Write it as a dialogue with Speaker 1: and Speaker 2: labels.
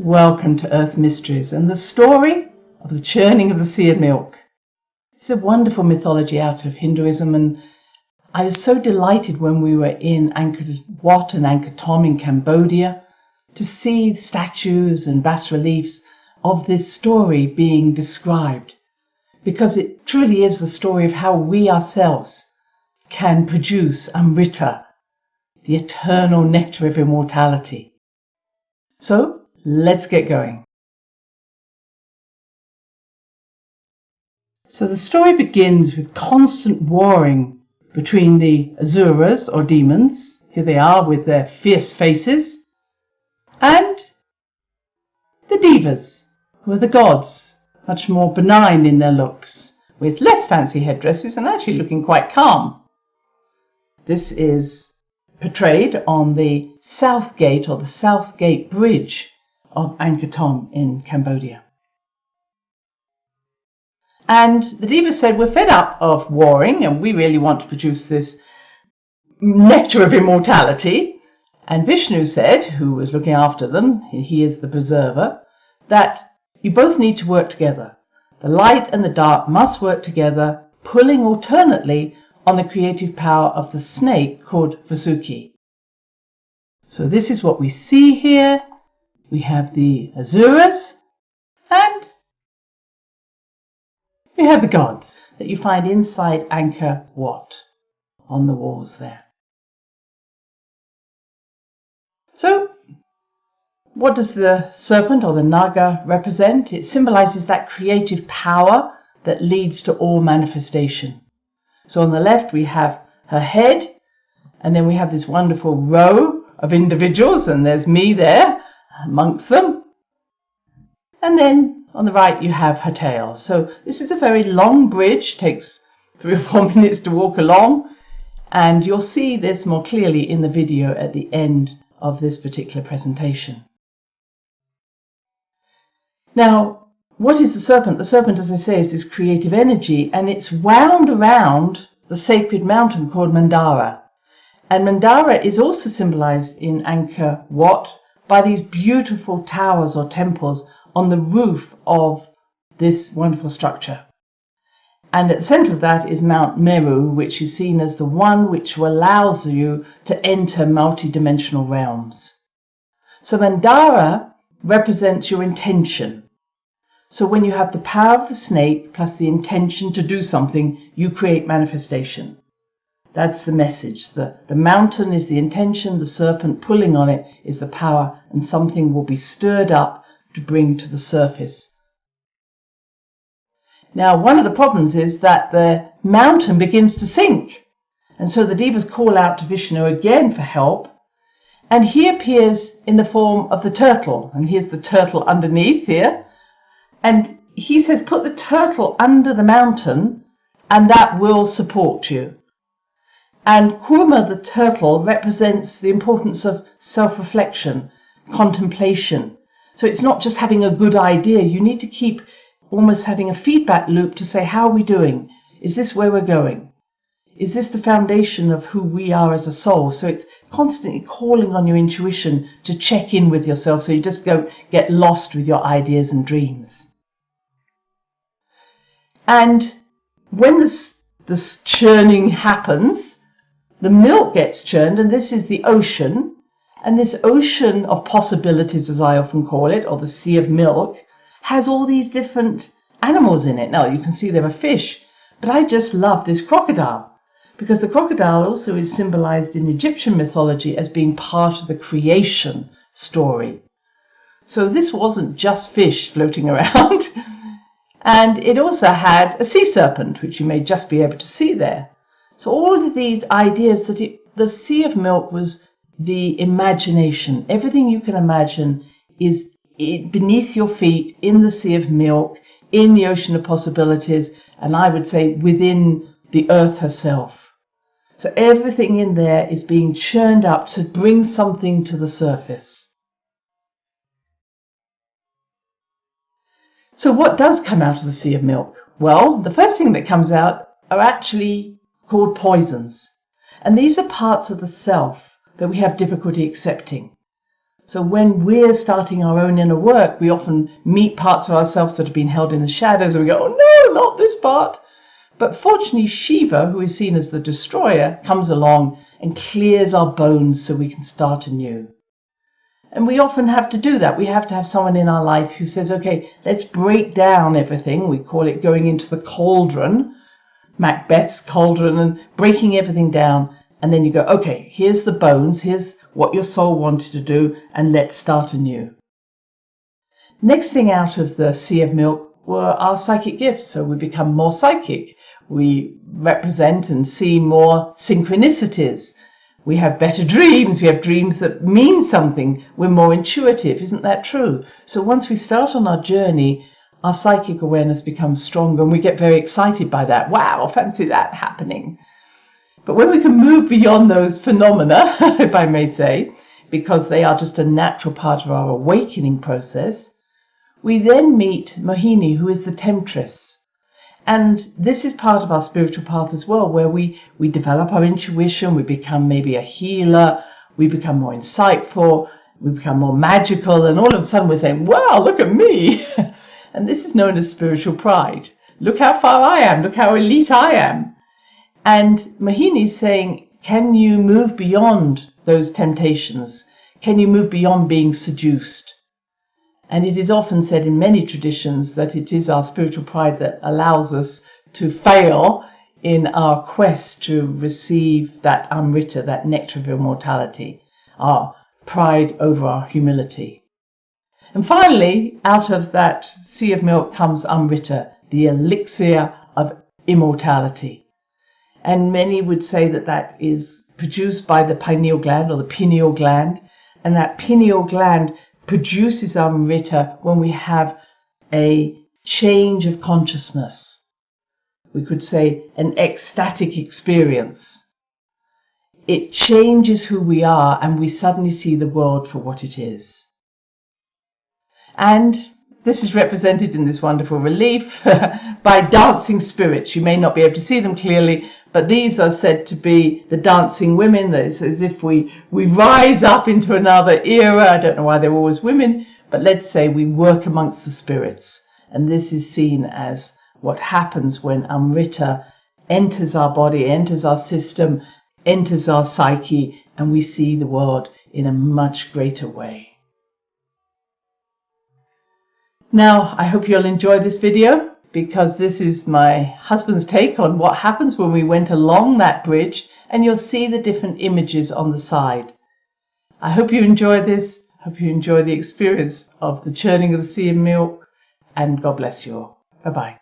Speaker 1: Welcome to Earth Mysteries and the story of the churning of the sea of milk. It's a wonderful mythology out of Hinduism, and I was so delighted when we were in Angkor Wat and Angkor Thom in Cambodia to see statues and bas-reliefs of this story being described, because it truly is the story of how we ourselves can produce Amrita, the eternal nectar of immortality. So, let's get going. So the story begins with constant warring between the Asuras, or demons, here they are with their fierce faces, and the Devas, who are the gods, much more benign in their looks, with less fancy headdresses and actually looking quite calm. This is portrayed on the South Gate, or the South Gate Bridge, of Angkor Thom in Cambodia. And the Devas said, we're fed up of warring and we really want to produce this nectar of immortality. And Vishnu said, who was looking after them, he is the preserver, that you both need to work together. The light and the dark must work together, pulling alternately on the creative power of the snake called Vasuki. So this is what we see here. We have the Asuras, and we have the gods that you find inside Angkor Wat on the walls there. So, what does the serpent or the naga represent? It symbolizes that creative power that leads to all manifestation. So on the left we have her head, and then we have this wonderful row of individuals, and there's me there amongst them. And then on the right you have her tail. So this is a very long bridge, takes 3 or 4 minutes to walk along, and you'll see this more clearly in the video at the end of this particular presentation. Now, what is the serpent? The serpent, as I say, is this creative energy, and it's wound around the sacred mountain called Mandara. And Mandara is also symbolized in Angkor Wat by these beautiful towers or temples on the roof of this wonderful structure. And at the center of that is Mount Meru, which is seen as the one which allows you to enter multi-dimensional realms. So Mandara represents your intention. So when you have the power of the snake plus the intention to do something, you create manifestation. That's the message. The mountain is the intention, the serpent pulling on it is the power, and something will be stirred up to bring to the surface. Now, one of the problems is that the mountain begins to sink, and so the Devas call out to Vishnu again for help, and he appears in the form of the turtle, and here's the turtle underneath here, and he says, put the turtle under the mountain and that will support you. And Kurma, the turtle, represents the importance of self-reflection, contemplation. So it's not just having a good idea. You need to keep almost having a feedback loop to say, how are we doing? Is this where we're going? Is this the foundation of who we are as a soul? So it's constantly calling on your intuition to check in with yourself so you just don't get lost with your ideas and dreams. And when this churning happens, the milk gets churned, and this is the ocean. And this ocean of possibilities, as I often call it, or the sea of milk, has all these different animals in it. Now, you can see there are fish, but I just love this crocodile, because the crocodile also is symbolized in Egyptian mythology as being part of the creation story. So this wasn't just fish floating around. And it also had a sea serpent, which you may just be able to see there. So all of these ideas that the sea of milk was the imagination. Everything you can imagine is beneath your feet in the sea of milk, in the ocean of possibilities, and I would say within the earth herself. So everything in there is being churned up to bring something to the surface. So what does come out of the sea of milk? Well, the first thing that comes out are actually called poisons. And these are parts of the self that we have difficulty accepting. So when we're starting our own inner work, we often meet parts of ourselves that have been held in the shadows, and we go, oh no, not this part. But fortunately, Shiva, who is seen as the destroyer, comes along and clears our bones so we can start anew. And we often have to do that. We have to have someone in our life who says, okay, let's break down everything. We call it going into the cauldron, Macbeth's cauldron, and breaking everything down. And then you go, okay, here's the bones, here's what your soul wanted to do, and let's start anew. Next thing out of the sea of milk were our psychic gifts. So we become more psychic. We represent and see more synchronicities. We have better dreams. We have dreams that mean something. We're more intuitive. Isn't that true? So once we start on our journey, our psychic awareness becomes stronger, and we get very excited by that. Wow, fancy that happening. But when we can move beyond those phenomena, if I may say, because they are just a natural part of our awakening process, we then meet Mohini, who is the temptress. And this is part of our spiritual path as well, where we develop our intuition, we become maybe a healer, we become more insightful, we become more magical, and all of a sudden we're saying, wow, look at me. And this is known as spiritual pride. Look how far I am, look how elite I am. And Mohini is saying, can you move beyond those temptations? Can you move beyond being seduced? And it is often said in many traditions that it is our spiritual pride that allows us to fail in our quest to receive that Amrita, that nectar of immortality, our pride over our humility. And finally, out of that sea of milk comes Amrita, the elixir of immortality. And many would say that that is produced by the pineal gland or the pineal gland, and that pineal gland produces Amrita when we have a change of consciousness. We could say an ecstatic experience. It changes who we are, and we suddenly see the world for what it is. And this is represented in this wonderful relief by dancing spirits. You may not be able to see them clearly, but these are said to be the dancing women. It's as if we rise up into another era. I don't know why they're always women, but let's say we work amongst the spirits. And this is seen as what happens when Amrita enters our body, enters our system, enters our psyche, and we see the world in a much greater way. Now, I hope you'll enjoy this video, because this is my husband's take on what happens when we went along that bridge, and you'll see the different images on the side. I hope you enjoy this. I hope you enjoy the experience of the churning of the sea of milk, and God bless you all. Bye-bye.